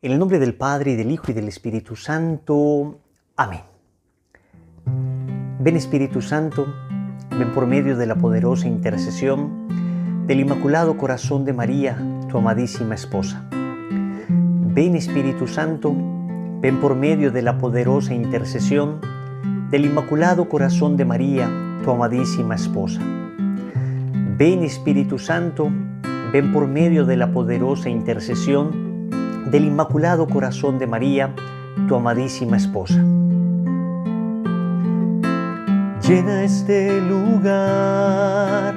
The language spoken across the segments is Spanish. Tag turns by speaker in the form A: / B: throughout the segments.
A: En el nombre del Padre, y del Hijo, y del Espíritu Santo. Amén. Ven Espíritu Santo, ven por medio de la poderosa intercesión del Inmaculado Corazón de María, tu amadísima esposa. Ven Espíritu Santo, ven por medio de la poderosa intercesión del Inmaculado Corazón de María, tu amadísima esposa. Ven Espíritu Santo, ven por medio de la poderosa intercesión del Inmaculado Corazón de María, tu amadísima esposa. Llena este lugar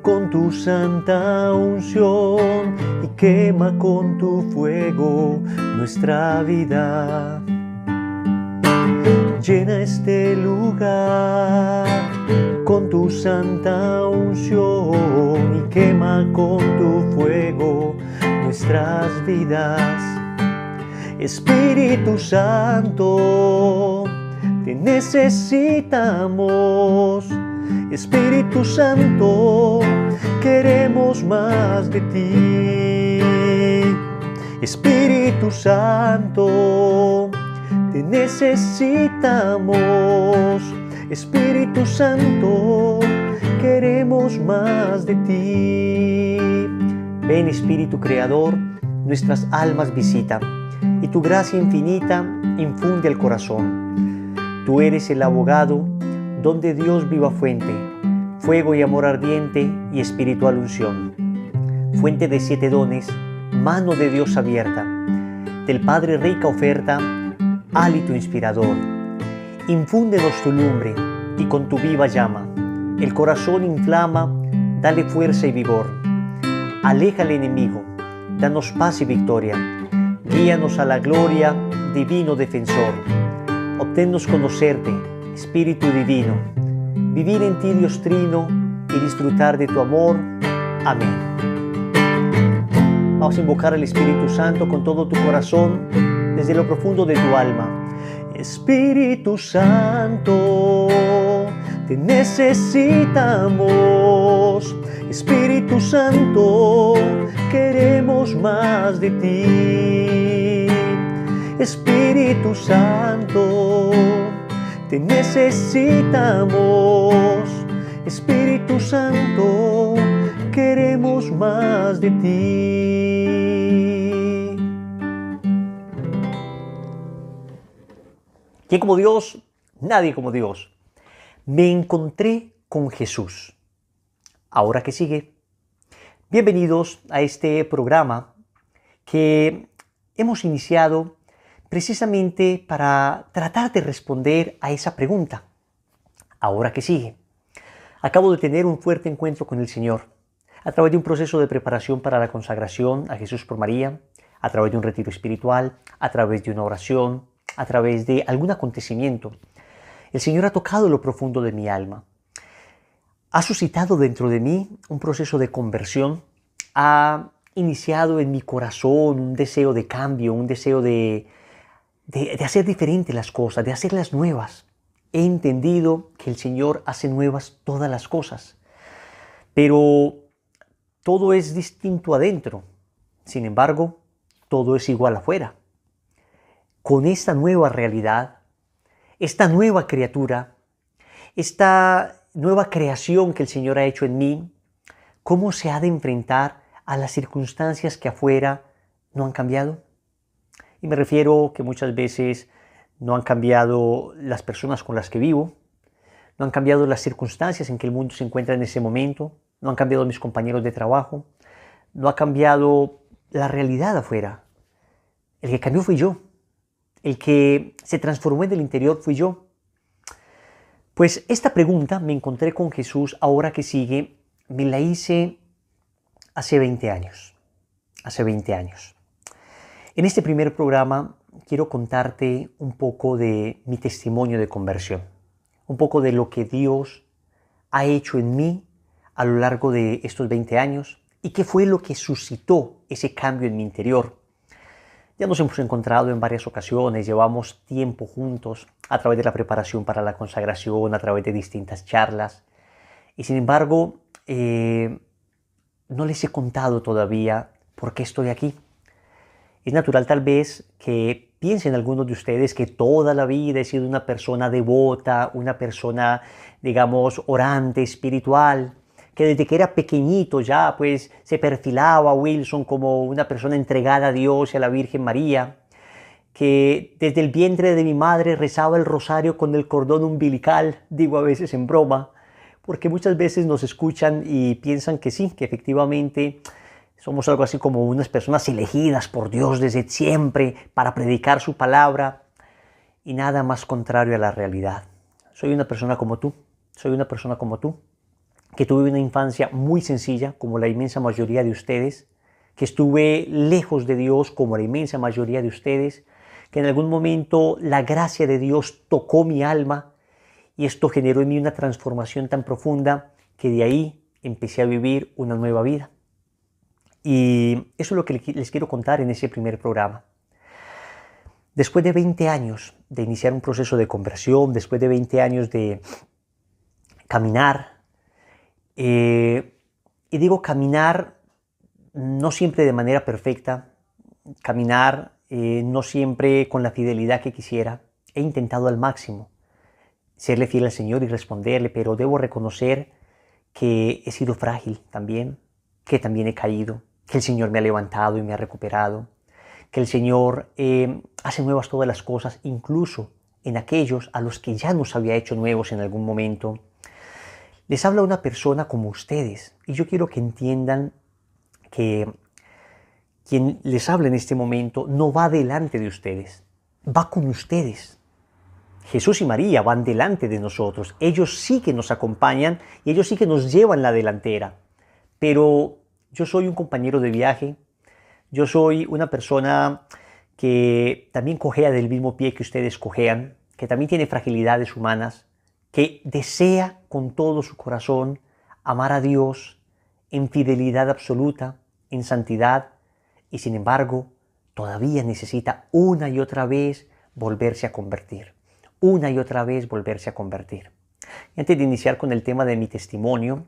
A: con tu santa unción y quema con tu fuego nuestra vida. Llena este lugar con tu santa unción y quema con tu fuego nuestras vidas. Espíritu Santo, te necesitamos. Espíritu Santo, queremos más de ti. Espíritu Santo, te necesitamos. Espíritu Santo, queremos más de ti. Ven Espíritu Creador, nuestras almas visita, y tu gracia infinita infunde al corazón. Tú eres el abogado, donde Dios viva fuente, fuego y amor ardiente y espiritual unción. Fuente de 7 dones, mano de Dios abierta, del Padre rica oferta, hálito inspirador. Infúndenos tu lumbre y con tu viva llama, el corazón inflama, dale fuerza y vigor. Aleja al enemigo, danos paz y victoria, guíanos a la gloria, divino defensor. Obténnos conocerte, Espíritu divino, vivir en ti Dios trino y disfrutar de tu amor. Amén. Vamos a invocar al Espíritu Santo con todo tu corazón, desde lo profundo de tu alma. Espíritu Santo, te necesitamos. Espíritu Santo, queremos más de ti. Espíritu Santo, te necesitamos. Espíritu Santo, queremos más de ti. ¿Quién como Dios? Nadie como Dios. Me encontré con Jesús. Ahora que sigue, bienvenidos a este programa que hemos iniciado precisamente para tratar de responder a esa pregunta. Ahora que sigue. Acabo de tener un fuerte encuentro con el Señor a través de un proceso de preparación para la consagración a Jesús por María, a través de un retiro espiritual, a través de una oración, a través de algún acontecimiento. El Señor ha tocado lo profundo de mi alma. Ha suscitado dentro de mí un proceso de conversión, ha iniciado en mi corazón un deseo de cambio, un deseo de hacer diferente las cosas, de hacerlas nuevas. He entendido que el Señor hace nuevas todas las cosas, pero todo es distinto adentro. Sin embargo, todo es igual afuera. Con esta nueva realidad, esta nueva criatura, esta nueva creación que el Señor ha hecho en mí, ¿cómo se ha de enfrentar a las circunstancias que afuera no han cambiado? Y me refiero que muchas veces no han cambiado las personas con las que vivo, no han cambiado las circunstancias en que el mundo se encuentra en ese momento, no han cambiado mis compañeros de trabajo, no ha cambiado la realidad afuera. El que cambió fui yo, el que se transformó en el interior fui yo. Pues esta pregunta, me encontré con Jesús ahora que sigue, me la hice hace 20 años. Hace 20 años. En este primer programa quiero contarte un poco de mi testimonio de conversión, un poco de lo que Dios ha hecho en mí a lo largo de estos 20 años y qué fue lo que suscitó ese cambio en mi interior. Ya nos hemos encontrado en varias ocasiones, llevamos tiempo juntos a través de la preparación para la consagración, a través de distintas charlas. Y sin embargo, no les he contado todavía por qué estoy aquí. Es natural tal vez que piensen algunos de ustedes que toda la vida he sido una persona devota, una persona, digamos, orante, espiritual, que desde que era pequeñito ya pues se perfilaba a Wilson como una persona entregada a Dios y a la Virgen María, que desde el vientre de mi madre rezaba el rosario con el cordón umbilical, digo a veces en broma, porque muchas veces nos escuchan y piensan que sí, que efectivamente somos algo así como unas personas elegidas por Dios desde siempre para predicar su palabra, y nada más contrario a la realidad. Soy una persona como tú, soy una persona como tú, que tuve una infancia muy sencilla, como la inmensa mayoría de ustedes, que estuve lejos de Dios, como la inmensa mayoría de ustedes, que en algún momento la gracia de Dios tocó mi alma y esto generó en mí una transformación tan profunda que de ahí empecé a vivir una nueva vida. Y eso es lo que les quiero contar en ese primer programa. Después de 20 años de iniciar un proceso de conversión, después de 20 años de caminar, y digo caminar no siempre de manera perfecta, caminar no siempre con la fidelidad que quisiera. He intentado al máximo serle fiel al Señor y responderle, pero debo reconocer que he sido frágil también, que también he caído, que el Señor me ha levantado y me ha recuperado, que el Señor hace nuevas todas las cosas, incluso en aquellos a los que ya nos había hecho nuevos en algún momento. Les habla una persona como ustedes y yo quiero que entiendan que quien les habla en este momento no va delante de ustedes, va con ustedes. Jesús y María van delante de nosotros, ellos sí que nos acompañan y ellos sí que nos llevan la delantera. Pero yo soy un compañero de viaje, yo soy una persona que también cojea del mismo pie que ustedes cojean, que también tiene fragilidades humanas, que desea con todo su corazón amar a Dios en fidelidad absoluta, en santidad, y sin embargo todavía necesita una y otra vez volverse a convertir. Una y otra vez volverse a convertir. Y antes de iniciar con el tema de mi testimonio,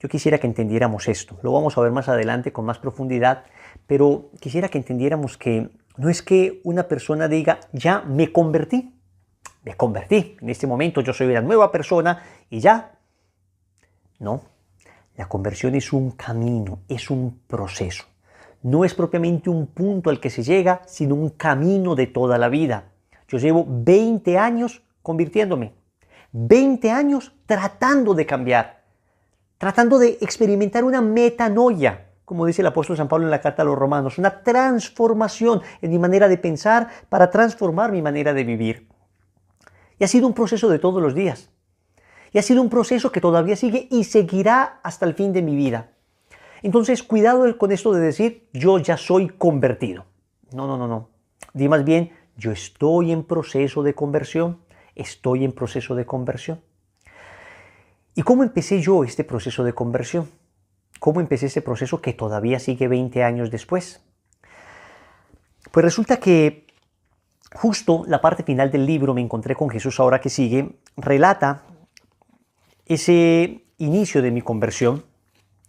A: yo quisiera que entendiéramos esto. Lo vamos a ver más adelante con más profundidad, pero quisiera que entendiéramos que no es que una persona diga, ya me convertí, en este momento yo soy una nueva persona y ya. No, la conversión es un camino, es un proceso. No es propiamente un punto al que se llega, sino un camino de toda la vida. Yo llevo 20 años convirtiéndome, 20 años tratando de cambiar, tratando de experimentar una metanoia, como dice el apóstol San Pablo en la carta a los Romanos, una transformación en mi manera de pensar para transformar mi manera de vivir. Y ha sido un proceso de todos los días. Y ha sido un proceso que todavía sigue y seguirá hasta el fin de mi vida. Entonces, cuidado con esto de decir, yo ya soy convertido. No. Di más bien, yo estoy en proceso de conversión. Estoy en proceso de conversión. ¿Y cómo empecé yo este proceso de conversión? ¿Cómo empecé este proceso que todavía sigue 20 años después? Pues resulta que justo la parte final del libro, Me encontré con Jesús ahora que sigue, relata ese inicio de mi conversión.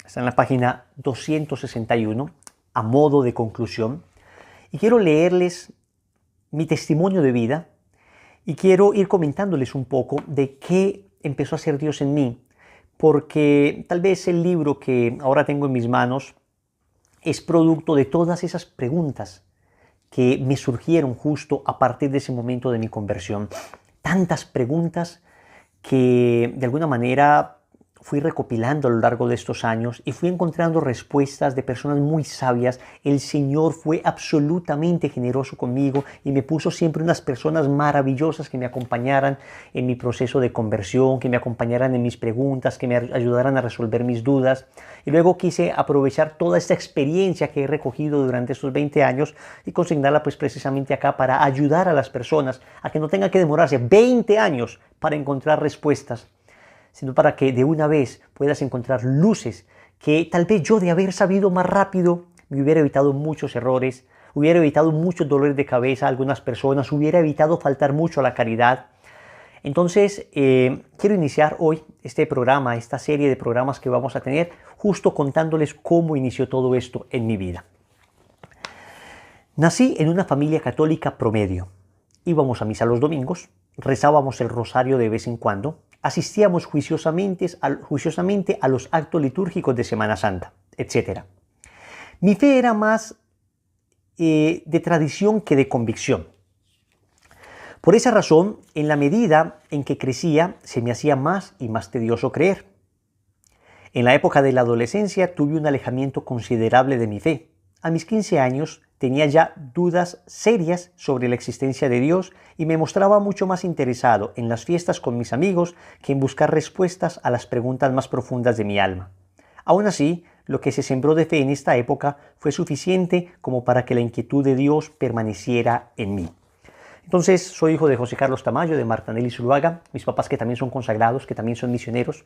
A: Está en la página 261, a modo de conclusión. Y quiero leerles mi testimonio de vida y quiero ir comentándoles un poco de qué empezó a hacer Dios en mí, porque tal vez el libro que ahora tengo en mis manos es producto de todas esas preguntas que me surgieron justo a partir de ese momento de mi conversión. Tantas preguntas que de alguna manera fui recopilando a lo largo de estos años y fui encontrando respuestas de personas muy sabias. El Señor fue absolutamente generoso conmigo y me puso siempre unas personas maravillosas que me acompañaran en mi proceso de conversión, que me acompañaran en mis preguntas, que me ayudaran a resolver mis dudas. Y luego quise aprovechar toda esta experiencia que he recogido durante estos 20 años y consignarla pues precisamente acá para ayudar a las personas a que no tengan que demorarse 20 años para encontrar respuestas, sino para que de una vez puedas encontrar luces que tal vez yo de haber sabido más rápido me hubiera evitado muchos errores, hubiera evitado muchos dolores de cabeza a algunas personas, hubiera evitado faltar mucho a la caridad. Entonces, quiero iniciar hoy este programa, esta serie de programas que vamos a tener, justo contándoles cómo inició todo esto en mi vida. Nací en una familia católica promedio. Íbamos a misa los domingos, rezábamos el rosario de vez en cuando, asistíamos juiciosamente a los actos litúrgicos de Semana Santa, etc. Mi fe era más de tradición que de convicción. Por esa razón, en la medida en que crecía, se me hacía más y más tedioso creer. En la época de la adolescencia tuve un alejamiento considerable de mi fe. A mis 15 años tenía ya dudas serias sobre la existencia de Dios y me mostraba mucho más interesado en las fiestas con mis amigos que en buscar respuestas a las preguntas más profundas de mi alma. Aún así, lo que se sembró de fe en esta época fue suficiente como para que la inquietud de Dios permaneciera en mí. Entonces, soy hijo de José Carlos Tamayo, de Marta Nelly Zuluaga, mis papás que también son consagrados, que también son misioneros.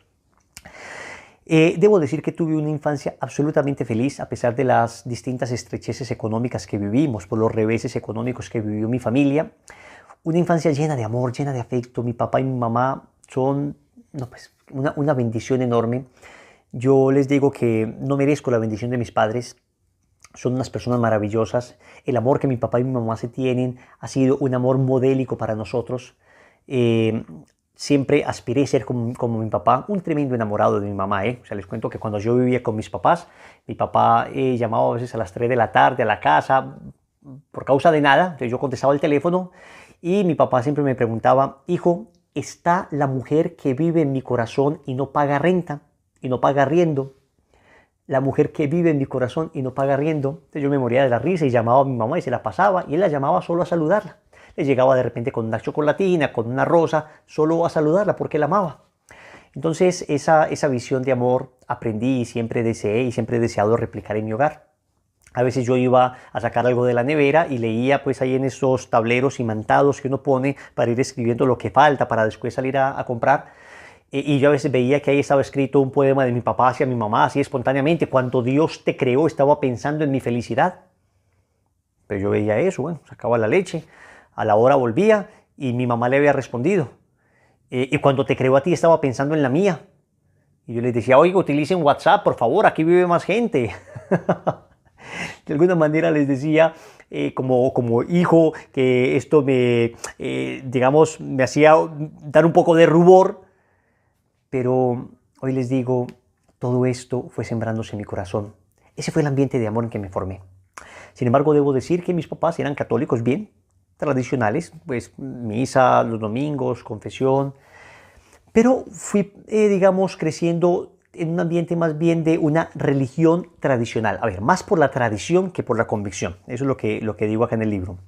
A: Debo decir que tuve una infancia absolutamente feliz a pesar de las distintas estrecheces económicas que vivimos, por los reveses económicos que vivió mi familia. Una infancia llena de amor, llena de afecto. Mi papá y mi mamá son una bendición enorme. Yo les digo que no merezco la bendición de mis padres. Son unas personas maravillosas. El amor que mi papá y mi mamá se tienen ha sido un amor modélico para nosotros. Siempre aspiré a ser como mi papá, un tremendo enamorado de mi mamá. O sea, les cuento que cuando yo vivía con mis papás, mi papá llamaba a veces a las 3 de la tarde a la casa por causa de nada. Entonces yo contestaba el teléfono y mi papá siempre me preguntaba: hijo, ¿está la mujer que vive en mi corazón y no paga renta y no paga arriendo? La mujer que vive en mi corazón y no paga arriendo. Entonces yo me moría de la risa y llamaba a mi mamá y se la pasaba, y él la llamaba solo a saludarla. Le llegaba de repente con una chocolatina, con una rosa, solo a saludarla porque la amaba. Entonces esa visión de amor aprendí y siempre deseé y siempre he deseado replicar en mi hogar. A veces yo iba a sacar algo de la nevera y leía pues ahí en esos tableros imantados que uno pone para ir escribiendo lo que falta para después salir a comprar. Y yo a veces veía que ahí estaba escrito un poema de mi papá hacia mi mamá, así espontáneamente: cuando Dios te creó estaba pensando en mi felicidad. Pero yo veía eso, bueno, sacaba la leche, a la hora volvía y mi mamá le había respondido: y cuando te creó a ti estaba pensando en la mía. Y yo les decía: oiga, utilicen WhatsApp, por favor, aquí vive más gente. De alguna manera les decía, como hijo, que esto me hacía dar un poco de rubor. Pero hoy les digo, todo esto fue sembrándose en mi corazón. Ese fue el ambiente de amor en que me formé. Sin embargo, debo decir que mis papás eran católicos bien tradicionales, pues misa los domingos, confesión. Pero fui, creciendo en un ambiente más bien de una religión tradicional. A ver, más por la tradición que por la convicción. Eso es lo que digo acá en el libro.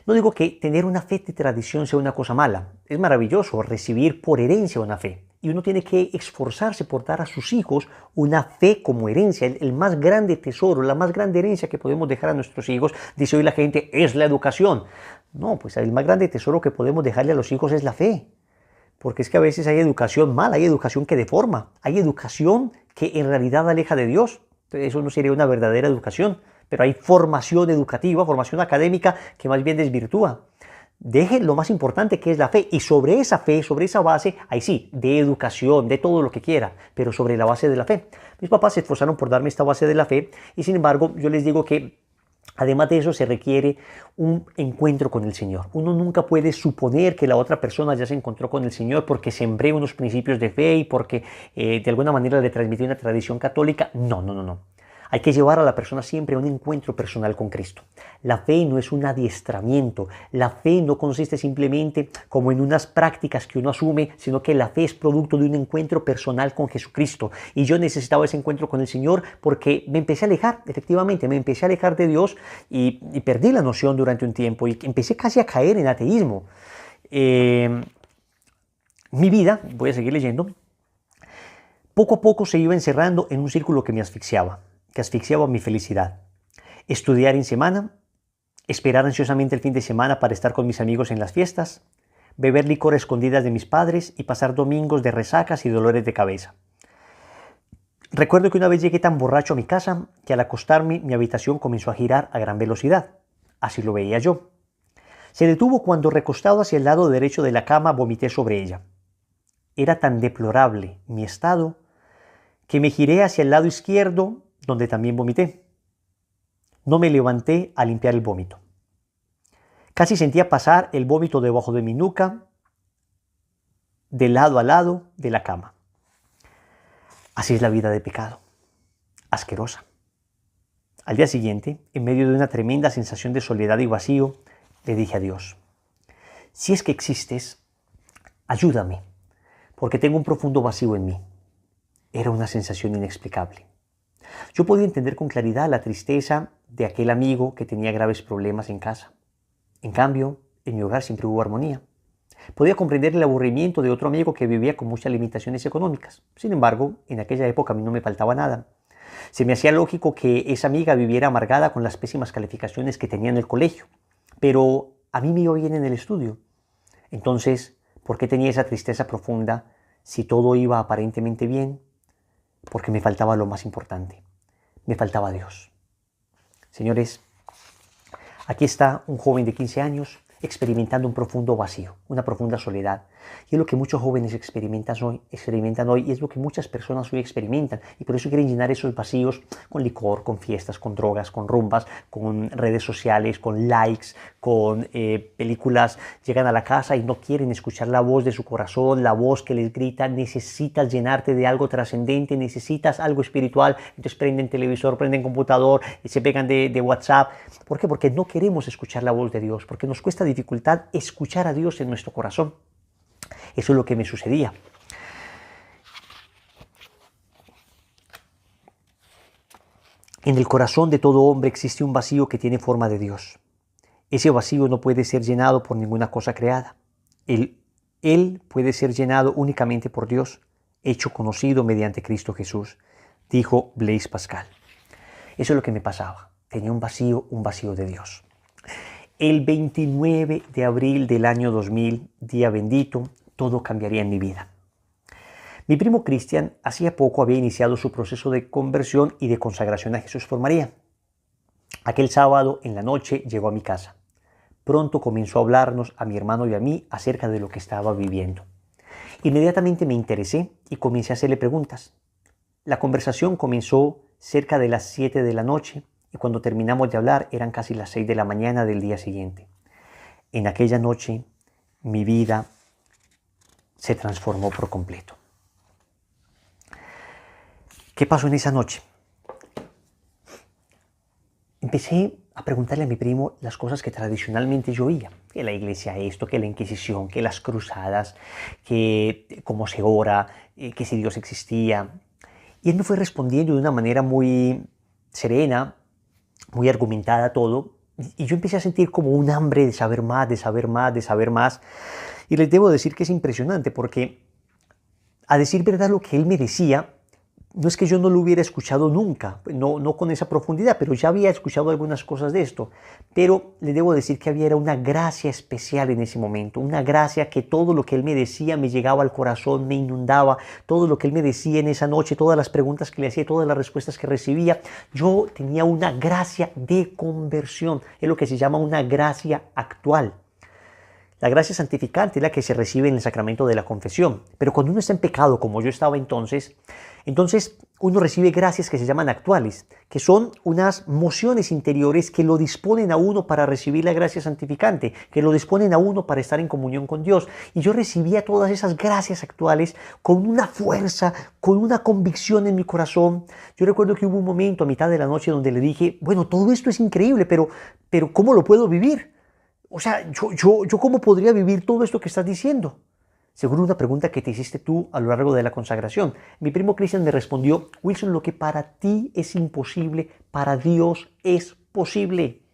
A: No digo que tener una fe de tradición sea una cosa mala. Es maravilloso recibir por herencia una fe. Y uno tiene que esforzarse por dar a sus hijos una fe como herencia. El más grande tesoro, la más grande herencia que podemos dejar a nuestros hijos, dice hoy la gente, es la educación. No, pues el más grande tesoro que podemos dejarle a los hijos es la fe. Porque es que a veces hay educación mala, hay educación que deforma, hay educación que en realidad aleja de Dios. Entonces eso no sería una verdadera educación. Pero hay formación educativa, formación académica que más bien desvirtúa. Deje lo más importante, que es la fe, y sobre esa fe, sobre esa base, ahí sí, de educación, de todo lo que quiera, pero sobre la base de la fe. Mis papás se esforzaron por darme esta base de la fe, y sin embargo yo les digo que además de eso se requiere un encuentro con el Señor. Uno nunca puede suponer que la otra persona ya se encontró con el Señor porque sembré unos principios de fe y porque de alguna manera le transmití una tradición católica. No, no, no, no. Hay que llevar a la persona siempre a un encuentro personal con Cristo. La fe no es un adiestramiento, la fe no consiste simplemente como en unas prácticas que uno asume, sino que la fe es producto de un encuentro personal con Jesucristo. Y yo necesitaba ese encuentro con el Señor porque me empecé a alejar, efectivamente, me empecé a alejar de Dios y perdí la noción durante un tiempo y empecé casi a caer en ateísmo. Mi vida, voy a seguir leyendo, poco a poco se iba encerrando en un círculo que asfixiaba mi felicidad. Estudiar en semana, esperar ansiosamente el fin de semana para estar con mis amigos en las fiestas, beber licor a escondidas de mis padres y pasar domingos de resacas y dolores de cabeza. Recuerdo que una vez llegué tan borracho a mi casa que al acostarme mi habitación comenzó a girar a gran velocidad. Así lo veía yo. Se detuvo cuando, recostado hacia el lado derecho de la cama, vomité sobre ella. Era tan deplorable mi estado que me giré hacia el lado izquierdo, donde también vomité. No me levanté a limpiar el vómito. Casi sentía pasar el vómito debajo de mi nuca, de lado a lado de la cama. Así es la vida de pecado, asquerosa. Al día siguiente, en medio de una tremenda sensación de soledad y vacío, le dije a Dios: si es que existes, ayúdame, porque tengo un profundo vacío en mí. Era una sensación inexplicable. Yo podía entender con claridad la tristeza de aquel amigo que tenía graves problemas en casa. En cambio, en mi hogar siempre hubo armonía. Podía comprender el aburrimiento de otro amigo que vivía con muchas limitaciones económicas. Sin embargo, en aquella época a mí no me faltaba nada. Se me hacía lógico que esa amiga viviera amargada con las pésimas calificaciones que tenía en el colegio. Pero a mí me iba bien en el estudio. Entonces, ¿por qué tenía esa tristeza profunda si todo iba aparentemente bien? Porque me faltaba lo más importante. Me faltaba Dios. Señores, aquí está un joven de 15 años experimentando un profundo vacío, una profunda soledad. Y es lo que muchos jóvenes experimentan hoy y es lo que muchas personas hoy experimentan. Y por eso quieren llenar esos vacíos con licor, con fiestas, con drogas, con rumbas, con redes sociales, con likes, con películas. Llegan a la casa y no quieren escuchar la voz de su corazón, la voz que les grita: necesitas llenarte de algo trascendente, necesitas algo espiritual. Entonces prenden televisor, prenden computador, y se pegan de WhatsApp. ¿Por qué? Porque no queremos escuchar la voz de Dios, porque nos cuesta dificultad escuchar a Dios en nuestro corazón. Eso es lo que me sucedía. En el corazón de todo hombre existe un vacío que tiene forma de Dios. Ese vacío no puede ser llenado por ninguna cosa creada. Él puede ser llenado únicamente por Dios, hecho conocido mediante Cristo Jesús, dijo Blaise Pascal. Eso es lo que me pasaba. Tenía un vacío de Dios. El 29 de abril del año 2000, día bendito, todo cambiaría en mi vida. Mi primo Cristian hacía poco había iniciado su proceso de conversión y de consagración a Jesús por María. Aquel sábado en la noche llegó a mi casa. Pronto comenzó a hablarnos a mi hermano y a mí acerca de lo que estaba viviendo. Inmediatamente me interesé y comencé a hacerle preguntas. La conversación comenzó cerca de las 7 de la noche y cuando terminamos de hablar eran casi las 6 de la mañana del día siguiente. En aquella noche mi vida se transformó por completo. ¿Qué pasó en esa noche? Empecé a preguntarle a mi primo las cosas que tradicionalmente yo oía. Que la iglesia esto, que la Inquisición, que las cruzadas, que cómo se ora, que si Dios existía. Y él me fue respondiendo de una manera muy serena, muy argumentada todo. Y yo empecé a sentir como un hambre de saber más, de saber más, de saber más. Y les debo decir que es impresionante porque, a decir verdad, lo que él me decía, no es que yo no lo hubiera escuchado nunca, no con esa profundidad, pero ya había escuchado algunas cosas de esto. Pero le debo decir que había una gracia especial en ese momento, una gracia que todo lo que él me decía me llegaba al corazón, me inundaba, todo lo que él me decía en esa noche, todas las preguntas que le hacía, todas las respuestas que recibía, yo tenía una gracia de conversión, es lo que se llama una gracia actual. La gracia santificante es la que se recibe en el sacramento de la confesión. Pero cuando uno está en pecado, como yo estaba entonces uno recibe gracias que se llaman actuales, que son unas mociones interiores que lo disponen a uno para recibir la gracia santificante, que lo disponen a uno para estar en comunión con Dios. Y yo recibía todas esas gracias actuales con una fuerza, con una convicción en mi corazón. Yo recuerdo que hubo un momento a mitad de la noche donde le dije: bueno, todo esto es increíble, pero ¿cómo lo puedo vivir? O sea, yo ¿cómo podría vivir todo esto que estás diciendo? Seguro una pregunta que te hiciste tú a lo largo de la consagración. Mi primo Cristian me respondió: Wilson, lo que para ti es imposible, para Dios es posible.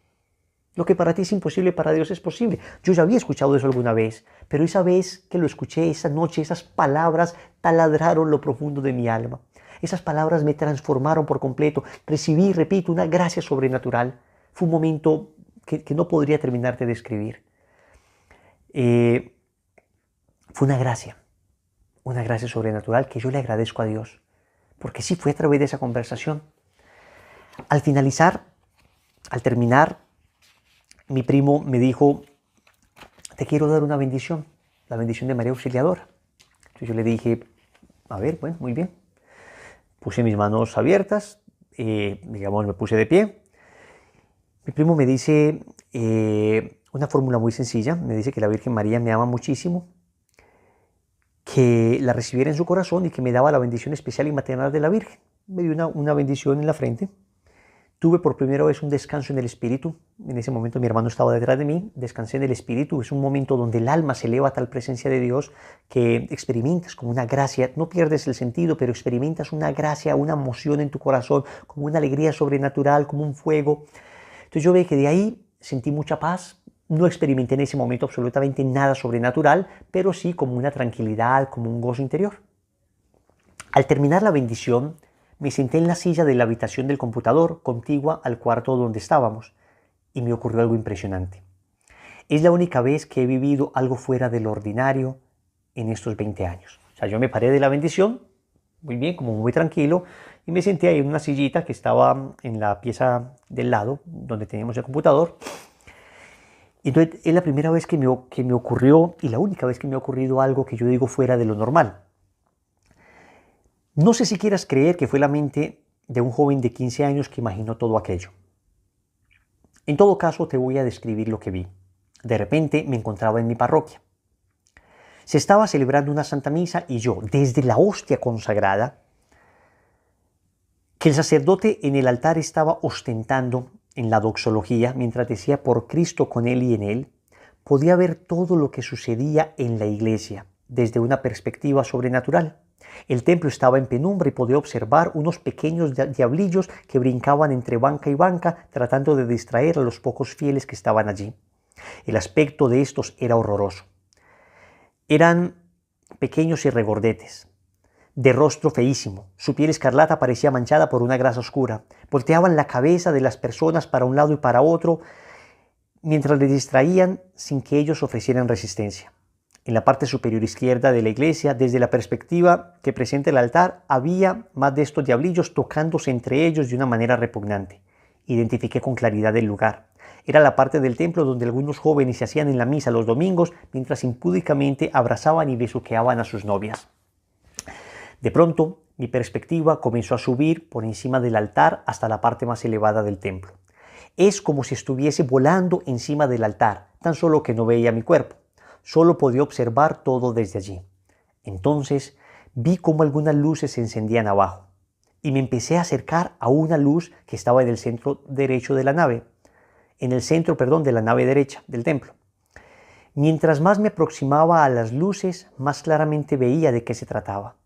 A: Lo que para ti es imposible, para Dios es posible. Yo ya había escuchado eso alguna vez, pero esa vez que lo escuché, esa noche, esas palabras taladraron lo profundo de mi alma. Esas palabras me transformaron por completo. Recibí, repito, una gracia sobrenatural. Fue un momento que no podría terminarte de describir. Fue una gracia sobrenatural que yo le agradezco a Dios, porque sí fue a través de esa conversación. Al terminar, mi primo me dijo: te quiero dar una bendición, la bendición de María Auxiliadora. Entonces yo le dije: a ver, bueno, muy bien. Puse mis manos abiertas, me puse de pie Mi primo me dice una fórmula muy sencilla, me dice que la Virgen María me ama muchísimo, que la recibiera en su corazón y que me daba la bendición especial y maternal de la Virgen. Me dio una bendición en la frente. Tuve por primera vez un descanso en el espíritu. En ese momento mi hermano estaba detrás de mí, descansé en el espíritu. Es un momento donde el alma se eleva a tal presencia de Dios que experimentas como una gracia, no pierdes el sentido, pero experimentas una gracia, una emoción en tu corazón, como una alegría sobrenatural, como un fuego. Entonces yo ve que de ahí sentí mucha paz. No experimenté en ese momento absolutamente nada sobrenatural, pero sí como una tranquilidad, como un gozo interior. Al terminar la bendición, me senté en la silla de la habitación del computador, contigua al cuarto donde estábamos, y me ocurrió algo impresionante. Es la única vez que he vivido algo fuera de lo ordinario en estos 20 años. O sea, yo me paré de la bendición, muy bien, como muy tranquilo, y me senté ahí en una sillita que estaba en la pieza del lado, donde teníamos el computador. Y entonces es la primera vez que me ocurrió, y la única vez que me ha ocurrido algo que yo digo fuera de lo normal. No sé si quieras creer que fue la mente de un joven de 15 años que imaginó todo aquello. En todo caso, te voy a describir lo que vi. De repente me encontraba en mi parroquia. Se estaba celebrando una Santa Misa y yo, desde la hostia consagrada, que el sacerdote en el altar estaba ostentando en la doxología, mientras decía por Cristo con él y en él, podía ver todo lo que sucedía en la iglesia desde una perspectiva sobrenatural. El templo estaba en penumbra y podía observar unos pequeños diablillos que brincaban entre banca y banca tratando de distraer a los pocos fieles que estaban allí. El aspecto de estos era horroroso. Eran pequeños y regordetes, de rostro feísimo. Su piel escarlata parecía manchada por una grasa oscura. Volteaban la cabeza de las personas para un lado y para otro mientras les distraían sin que ellos ofrecieran resistencia. En la parte superior izquierda de la iglesia, desde la perspectiva que presenta el altar, había más de estos diablillos tocándose entre ellos de una manera repugnante. Identifiqué con claridad el lugar. Era la parte del templo donde algunos jóvenes se hacían en la misa los domingos mientras impúdicamente abrazaban y besuqueaban a sus novias. De pronto, mi perspectiva comenzó a subir por encima del altar hasta la parte más elevada del templo. Es como si estuviese volando encima del altar, tan solo que no veía mi cuerpo. Solo podía observar todo desde allí. Entonces vi cómo algunas luces se encendían abajo y me empecé a acercar a una luz que estaba en el centro derecho de la nave, de la nave derecha del templo. Mientras más me aproximaba a las luces, más claramente veía de qué se trataba.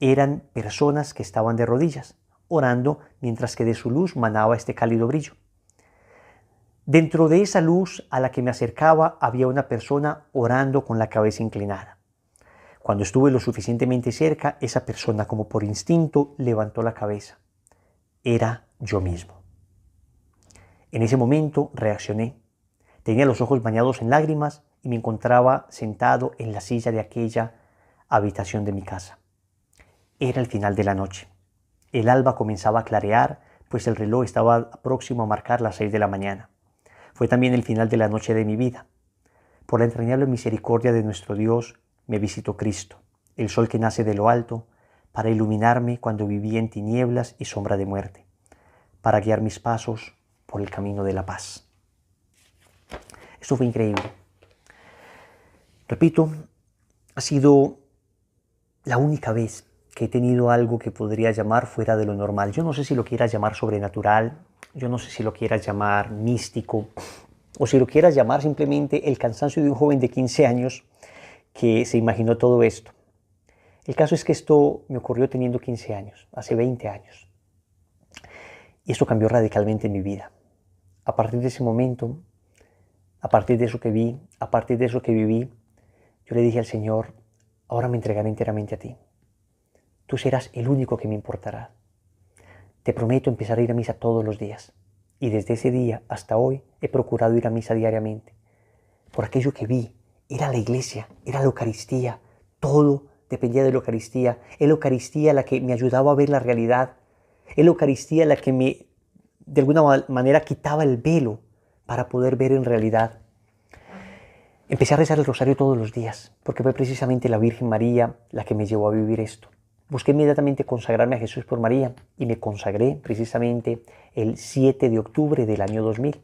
A: Eran personas que estaban de rodillas, orando mientras que de su luz manaba este cálido brillo. Dentro de esa luz a la que me acercaba había una persona orando con la cabeza inclinada. Cuando estuve lo suficientemente cerca, esa persona, como por instinto, levantó la cabeza. Era yo mismo. En ese momento reaccioné. Tenía los ojos bañados en lágrimas y me encontraba sentado en la silla de aquella habitación de mi casa. Era el final de la noche. El alba comenzaba a clarear, pues el reloj estaba próximo a marcar las 6 de la mañana. Fue también el final de la noche de mi vida. Por la entrañable misericordia de nuestro Dios, me visitó Cristo, el sol que nace de lo alto, para iluminarme cuando vivía en tinieblas y sombra de muerte, para guiar mis pasos por el camino de la paz. Esto fue increíble. Repito, ha sido la única vez que he tenido algo que podría llamar fuera de lo normal. Yo no sé si lo quieras llamar sobrenatural, yo no sé si lo quieras llamar místico, o si lo quieras llamar simplemente el cansancio de un joven de 15 años que se imaginó todo esto. El caso es que esto me ocurrió teniendo 15 años, hace 20 años. Y esto cambió radicalmente mi vida. A partir de ese momento, a partir de eso que vi, a partir de eso que viví, yo le dije al Señor, ahora me entregaré enteramente a ti. Tú serás el único que me importará. Te prometo empezar a ir a misa todos los días. Y desde ese día hasta hoy he procurado ir a misa diariamente. Por aquello que vi, era la iglesia, era la Eucaristía. Todo dependía de la Eucaristía. Es la Eucaristía la que me ayudaba a ver la realidad. Es la Eucaristía la que me, de alguna manera, quitaba el velo para poder ver en realidad. Empecé a rezar el rosario todos los días, porque fue precisamente la Virgen María la que me llevó a vivir esto. busqué inmediatamente consagrarme a Jesús por María y me consagré precisamente el 7 de octubre del año 2000.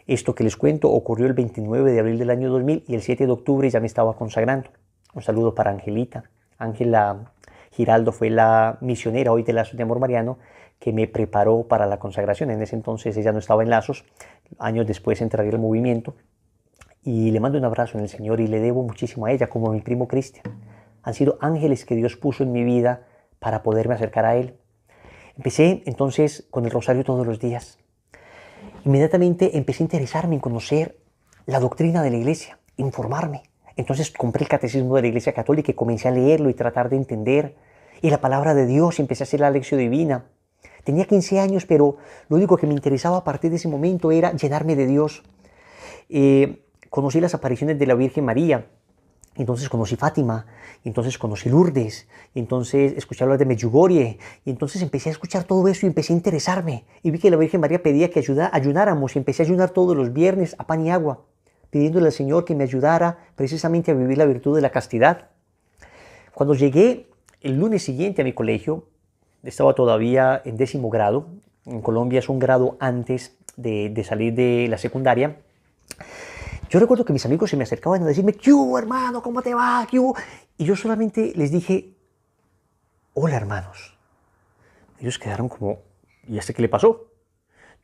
A: Esto que les cuento ocurrió el 29 de abril del año 2000 y el 7 de octubre ya me estaba consagrando. Un saludo para Angelita. Ángela Giraldo fue la misionera hoy de Lazos de Amor Mariano que me preparó para la consagración. En ese entonces ella no estaba en Lazos. Años después entraré al movimiento. Y le mando un abrazo en el Señor y le debo muchísimo a ella, como a mi primo Cristian. Han sido ángeles que Dios puso en mi vida para poderme acercar a Él. Empecé entonces con el rosario todos los días. Inmediatamente empecé a interesarme en conocer la doctrina de la iglesia, informarme. Entonces compré el catecismo de la Iglesia Católica y comencé a leerlo y tratar de entender. Y la palabra de Dios, y empecé a hacer la lección divina. Tenía 15 años, pero lo único que me interesaba a partir de ese momento era llenarme de Dios. Conocí las apariciones de la Virgen María. Entonces conocí Fátima, y entonces conocí Lourdes, y entonces escuché hablar de Medjugorje, y entonces empecé a escuchar todo eso y empecé a interesarme. Y vi que la Virgen María pedía que ayunáramos y empecé a ayunar todos los viernes a pan y agua, pidiéndole al Señor que me ayudara precisamente a vivir la virtud de la castidad. Cuando llegué el lunes siguiente a mi colegio, estaba todavía en 10º grado. En Colombia es un grado antes de salir de la secundaria. Yo recuerdo que mis amigos se me acercaban a decirme, ¿qué hubo, hermano? ¿Cómo te va? ¿Qué hubo? Y yo solamente les dije, hola, hermanos. Ellos quedaron como, ¿y a este qué le pasó?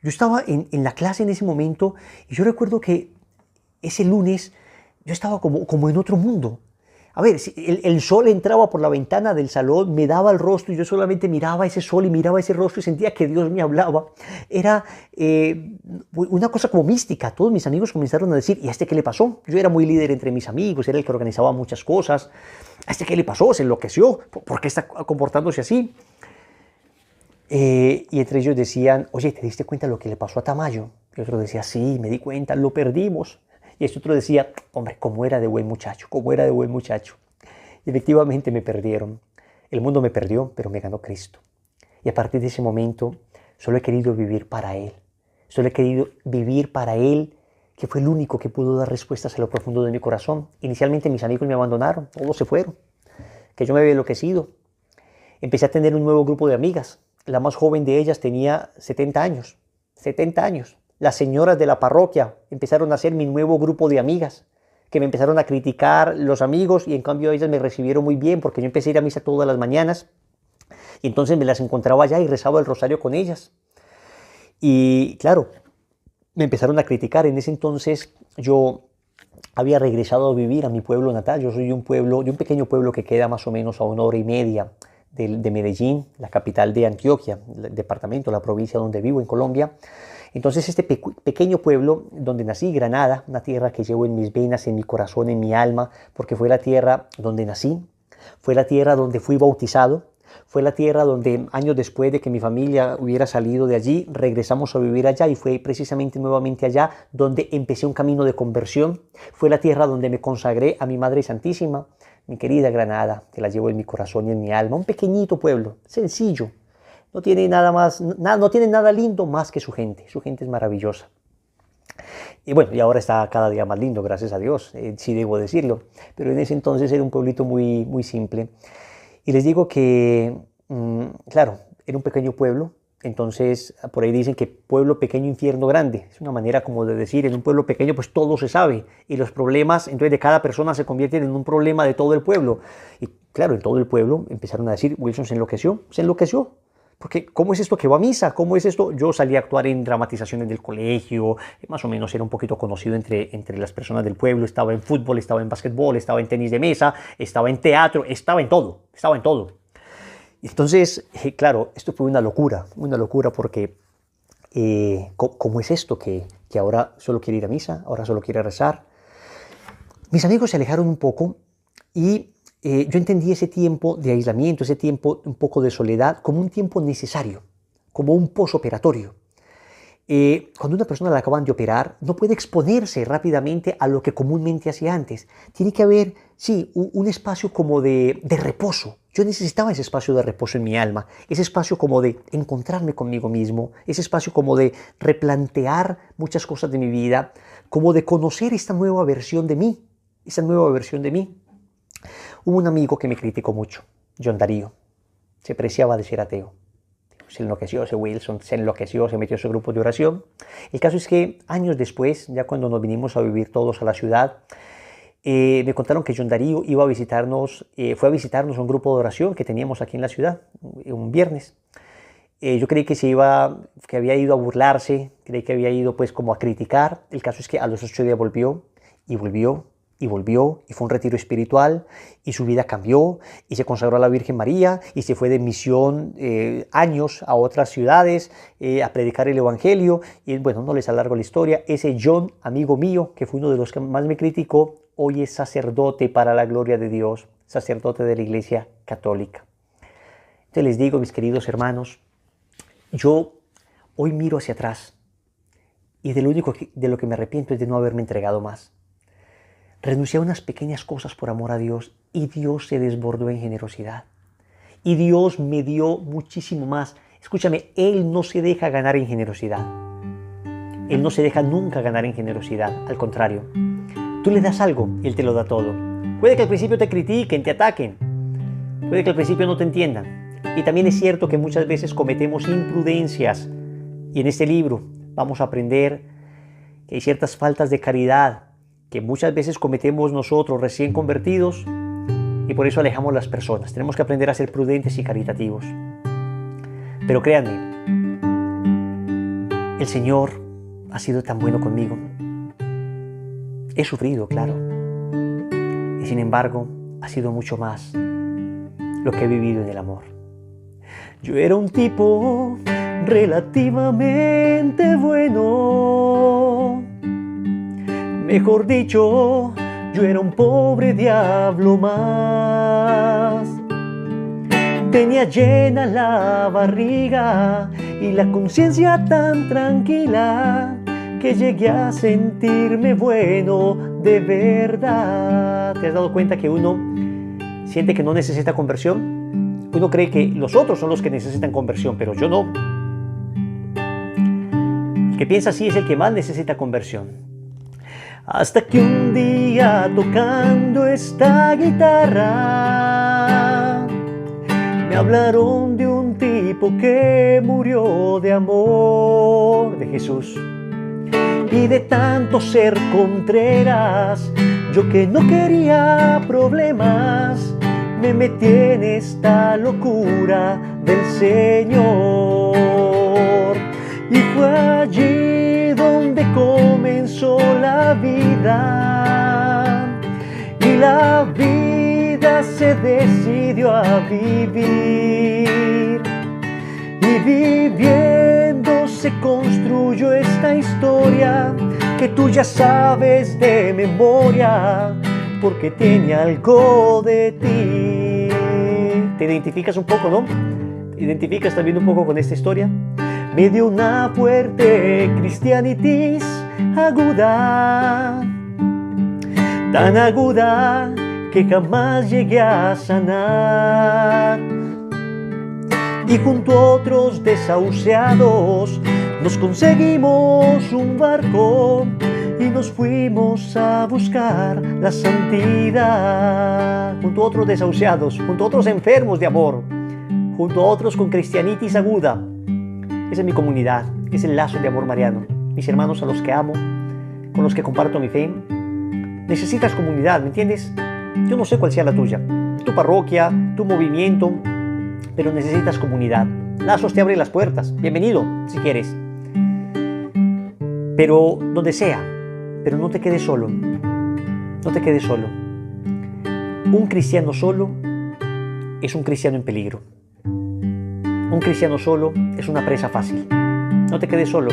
A: Yo estaba en la clase en ese momento y yo recuerdo que ese lunes yo estaba como en otro mundo. A ver, el sol entraba por la ventana del salón, me daba el rostro y yo solamente miraba ese sol y miraba ese rostro y sentía que Dios me hablaba. Era una cosa como mística. Todos mis amigos comenzaron a decir, ¿y a este qué le pasó? Yo era muy líder entre mis amigos, era el que organizaba muchas cosas. ¿A este qué le pasó? ¿Se enloqueció? ¿Por qué está comportándose así? Y entre ellos decían, oye, ¿te diste cuenta de lo que le pasó a Tamayo? Y otro decía, sí, me di cuenta, lo perdimos. Y este otro decía, hombre, cómo era de buen muchacho, cómo era de buen muchacho. Y efectivamente me perdieron. El mundo me perdió, pero me ganó Cristo. Y a partir de ese momento, solo he querido vivir para Él. Solo he querido vivir para Él, que fue el único que pudo dar respuestas a lo profundo de mi corazón. Inicialmente mis amigos me abandonaron, todos se fueron, que yo me había enloquecido. Empecé a tener un nuevo grupo de amigas. La más joven de ellas tenía 70 años. 70 años. Las señoras de la parroquia empezaron a ser mi nuevo grupo de amigas, que me empezaron a criticar los amigos y en cambio ellas me recibieron muy bien porque yo empecé a ir a misa todas las mañanas y entonces me las encontraba allá y rezaba el rosario con ellas. Y claro, me empezaron a criticar. En ese entonces yo había regresado a vivir a mi pueblo natal. Yo soy de un pequeño pueblo que queda más o menos a 1 hora y media de Medellín, la capital de Antioquia, el departamento, la provincia donde vivo en Colombia. Entonces este pequeño pueblo donde nací, Granada, una tierra que llevo en mis venas, en mi corazón, en mi alma, porque fue la tierra donde nací, fue la tierra donde fui bautizado, fue la tierra donde años después de que mi familia hubiera salido de allí, regresamos a vivir allá y fue precisamente nuevamente allá donde empecé un camino de conversión. Fue la tierra donde me consagré a mi Madre Santísima, mi querida Granada, que la llevo en mi corazón y en mi alma. Un pequeñito pueblo, sencillo. No tiene nada más, no tiene nada lindo más que su gente es maravillosa. Y bueno, y ahora está cada día más lindo, gracias a Dios, sí debo decirlo. Pero en ese entonces era un pueblito muy, muy simple. Y les digo que, claro, era un pequeño pueblo, entonces por ahí dicen que pueblo pequeño, infierno grande. Es una manera como de decir, en un pueblo pequeño pues todo se sabe y los problemas entonces de cada persona se convierten en un problema de todo el pueblo. Y claro, en todo el pueblo empezaron a decir, Wilson se enloqueció. Porque, ¿cómo es esto que va a misa? ¿Cómo es esto? Yo salí a actuar en dramatizaciones del colegio, más o menos era un poquito conocido entre las personas del pueblo, estaba en fútbol, estaba en básquetbol, estaba en tenis de mesa, estaba en teatro, estaba en todo. Entonces, claro, esto fue una locura porque, ¿cómo es esto que ahora solo quiere ir a misa, ahora solo quiere rezar? Mis amigos se alejaron un poco y yo entendí ese tiempo de aislamiento, ese tiempo un poco de soledad, como un tiempo necesario, como un posoperatorio. Cuando una persona la acaban de operar, no puede exponerse rápidamente a lo que comúnmente hacía antes. Tiene que haber, sí, un espacio como de reposo. Yo necesitaba ese espacio de reposo en mi alma, ese espacio como de encontrarme conmigo mismo, ese espacio como de replantear muchas cosas de mi vida, como de conocer esta nueva versión de mí, Hubo un amigo que me criticó mucho. John Darío. Se preciaba de ser ateo. Se enloqueció ese Wilson, se enloqueció, se metió en su grupo de oración. El caso es que años después, ya cuando nos vinimos a vivir todos a la ciudad, me contaron que John Darío iba a visitarnos, fue a visitarnos a un grupo de oración que teníamos aquí en la ciudad, un viernes. Yo creí que había ido a burlarse, creí que había ido pues como a criticar. El caso es que a los 8 días volvió, y fue un retiro espiritual, y su vida cambió, y se consagró a la Virgen María, y se fue de misión años a otras ciudades a predicar el Evangelio. Y bueno, no les alargo la historia. Ese John, amigo mío, que fue uno de los que más me criticó, hoy es sacerdote para la gloria de Dios, sacerdote de la Iglesia Católica. Entonces les digo, mis queridos hermanos, yo hoy miro hacia atrás, y de lo que me arrepiento es de no haberme entregado más. Renuncié a unas pequeñas cosas por amor a Dios, y Dios se desbordó en generosidad. Y Dios me dio muchísimo más. Escúchame, Él no se deja ganar en generosidad. Él no se deja nunca ganar en generosidad. Al contrario, tú le das algo y Él te lo da todo. Puede que al principio te critiquen, te ataquen. Puede que al principio no te entiendan. Y también es cierto que muchas veces cometemos imprudencias. Y en este libro vamos a aprender que hay ciertas faltas de caridad que muchas veces cometemos nosotros recién convertidos, y por eso alejamos a las personas. Tenemos que aprender a ser prudentes y caritativos. Pero créanme, el Señor ha sido tan bueno conmigo. He sufrido, claro. Y sin embargo, ha sido mucho más lo que he vivido en el amor. Yo era un tipo relativamente bueno. Mejor dicho, yo era un pobre diablo más. Tenía llena la barriga y la conciencia tan tranquila que llegué a sentirme bueno de verdad. ¿Te has dado cuenta que uno siente que no necesita conversión? Uno cree que los otros son los que necesitan conversión, pero yo no. El que piensa así es el que más necesita conversión. Hasta que un día, tocando esta guitarra, me hablaron de un tipo que murió de amor, de Jesús. Y de tanto ser Contreras, yo que no quería problemas, me metí en esta locura del Señor. Y fue allí donde comenzó la vida, y la vida se decidió a vivir, y viviendo se construyó esta historia que tú ya sabes de memoria, porque tiene algo de ti. ¿Te identificas un poco, no? ¿Te identificas también un poco con esta historia? Me dio una fuerte cristianitis aguda, tan aguda que jamás llegué a sanar. Y junto a otros desahuciados nos conseguimos un barco y nos fuimos a buscar la santidad. Junto a otros desahuciados, junto a otros enfermos de amor, junto a otros con cristianitis aguda. Esa es mi comunidad, es el lazo de amor mariano. Mis hermanos a los que amo, con los que comparto mi fe. Necesitas comunidad, ¿me entiendes? Yo no sé cuál sea la tuya, tu parroquia, tu movimiento, pero necesitas comunidad. Lazos te abre las puertas, bienvenido si quieres. Pero donde sea, pero no te quedes solo. No te quedes solo. Un cristiano solo es un cristiano en peligro. Un cristiano solo es una presa fácil. No te quedes solo.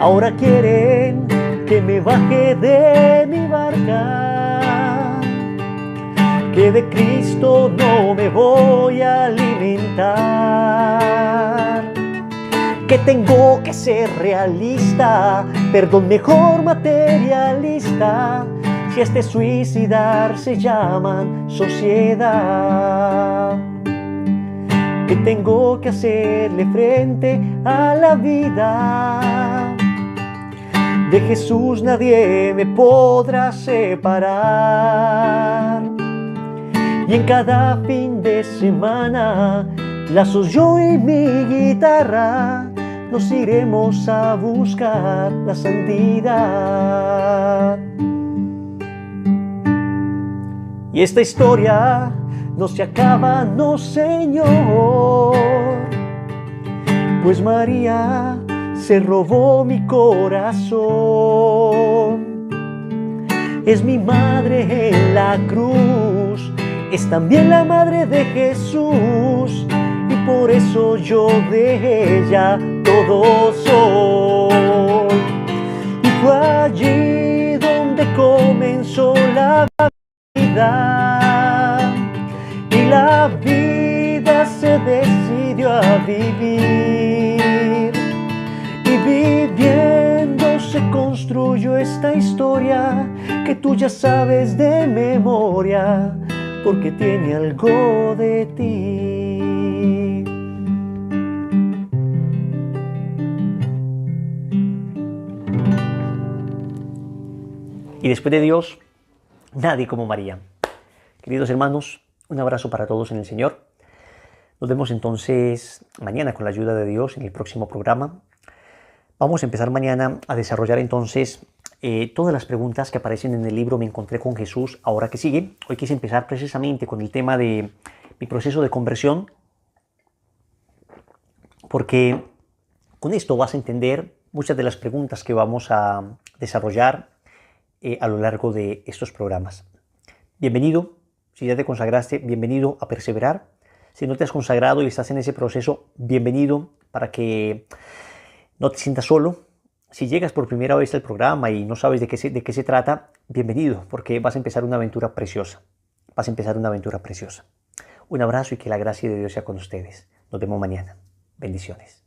A: Ahora quieren que me baje de mi barca, que de Cristo no me voy a alimentar, que tengo que ser realista, perdón, mejor materialista, si este suicidar se llaman sociedad. Que tengo que hacerle frente a la vida. De Jesús nadie me podrá separar. Y en cada fin de semana, lazos yo y mi guitarra, nos iremos a buscar la santidad. Y esta historia no se acaba, no, Señor, pues María se robó mi corazón. Es mi madre en la cruz, es también la madre de Jesús, y por eso yo de ella todo soy. Y fue allí donde comenzó la vida, y la vida se decidió a vivir, y viviendo se construyó esta historia que tú ya sabes de memoria, porque tiene algo de ti. Y después de Dios, nadie como María. Queridos hermanos, un abrazo para todos en el Señor. Nos vemos entonces mañana con la ayuda de Dios en el próximo programa. Vamos a empezar mañana a desarrollar entonces todas las preguntas que aparecen en el libro Me encontré con Jesús, ahora que sigue. Hoy quise empezar precisamente con el tema de mi proceso de conversión, porque con esto vas a entender muchas de las preguntas que vamos a desarrollar a lo largo de estos programas. Bienvenido, si ya te consagraste, bienvenido a perseverar. Si no te has consagrado y estás en ese proceso, bienvenido para que no te sientas solo. Si llegas por primera vez al programa y no sabes de qué se trata, bienvenido, porque vas a empezar una aventura preciosa. Vas a empezar una aventura preciosa. Un abrazo y que la gracia de Dios sea con ustedes. Nos vemos mañana. Bendiciones.